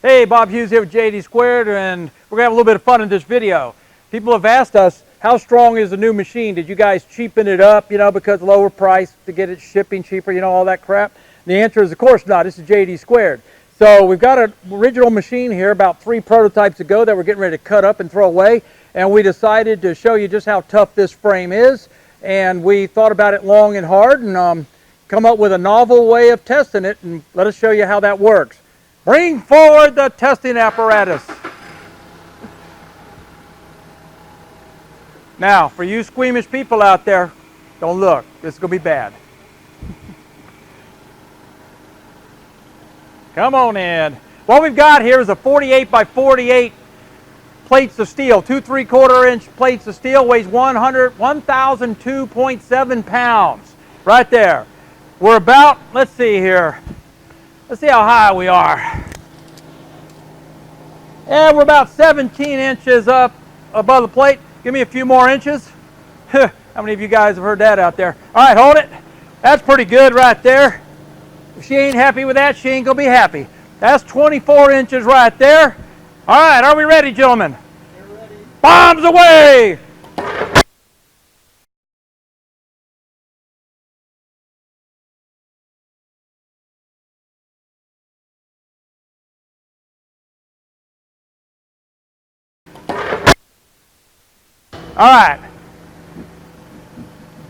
Hey, Bob Hughes here with JD Squared, and we're going to have a little bit of fun in this video. People have asked us, how strong is the new machine? Did you guys cheapen it up, because lower price to get it shipping cheaper, all that crap? And the answer is, of course not. This is JD Squared. So we've got an original machine here about 3 prototypes ago that we're getting ready to cut up and throw away. And we decided to show you just how tough this frame is. And we thought about it long and hard and come up with a novel way of testing it. And let us show you how that works. Bring forward the testing apparatus. Now, for you squeamish people out there, don't look. This is going to be bad. Come on in. What we've got here is a 48 by 48 plates of steel, 2 3/4-inch plates of steel, weighs 1,002.7 pounds. Right there. We're about, let's see here. Let's see how high we are. And we're about 17 inches up above the plate. Give me a few more inches. How many of you guys have heard that out there? All right, hold it. That's pretty good right there. If she ain't happy with that, she ain't going to be happy. That's 24 inches right there. All right, are we ready, gentlemen? We're ready. Bombs away! All right.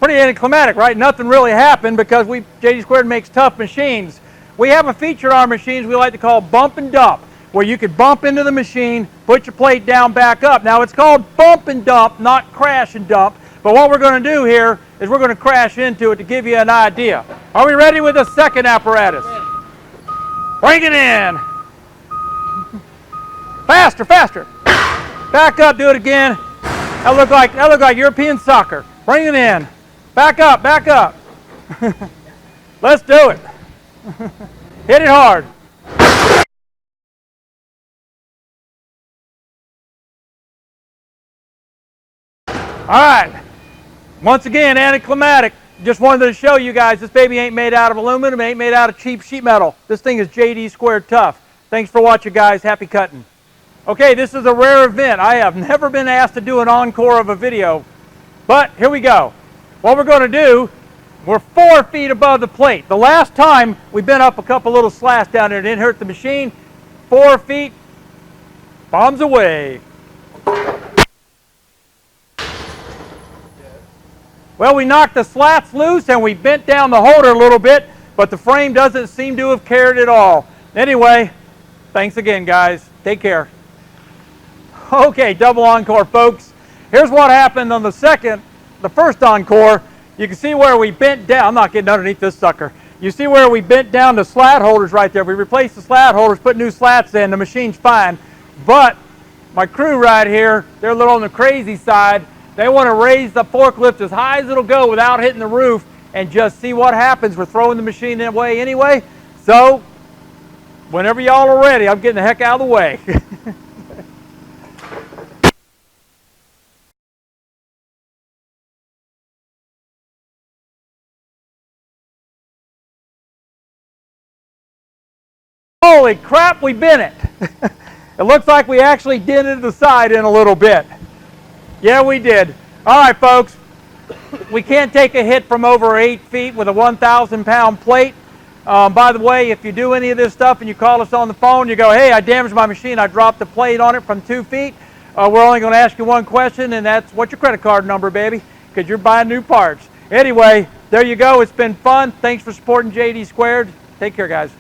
Pretty anticlimactic, right? Nothing really happened because JD Squared makes tough machines. We have a feature on our machines we like to call bump and dump, where you could bump into the machine, put your plate down, back up. Now it's called bump and dump, not crash and dump. But what we're going to do here is we're going to crash into it to give you an idea. Are we ready with the second apparatus? Bring it in. Faster, faster. Back up, do it again. That looked like European soccer. Bring it in. Back up, back up. Let's do it. Hit it hard. All right. Once again, anticlimactic. Just wanted to show you guys this baby ain't made out of aluminum, ain't made out of cheap sheet metal. This thing is JD Squared tough. Thanks for watching, guys. Happy cutting. Okay, this is a rare event. I have never been asked to do an encore of a video, but here we go. What we're going to do, we're 4 feet above the plate. The last time we bent up a couple little slats down there, it didn't hurt the machine. 4 feet, bombs away. Well, we knocked the slats loose and we bent down the holder a little bit, but the frame doesn't seem to have cared at all. Anyway, thanks again, guys. Take care. Okay, double encore, folks. Here's what happened on the first encore. You can see where we bent down. I'm not getting underneath this sucker. You see where we bent down the slat holders right there. We replaced the slat holders, put new slats in. The machine's fine. But my crew right here, they're a little on the crazy side. They want to raise the forklift as high as it'll go without hitting the roof and just see what happens. We're throwing the machine away anyway. So, whenever y'all are ready, I'm getting the heck out of the way. Holy crap, we bent it. It looks like we actually dented the side in a little bit. Yeah, we did. All right, folks. We can't take a hit from over 8 feet with a 1,000-pound plate. By the way, if you do any of this stuff and you call us on the phone, you go, hey, I damaged my machine. I dropped the plate on it from 2 feet. We're only going to ask you one question, and that's, what's your credit card number, baby? Because you're buying new parts. Anyway, there you go. It's been fun. Thanks for supporting JD Squared. Take care, guys.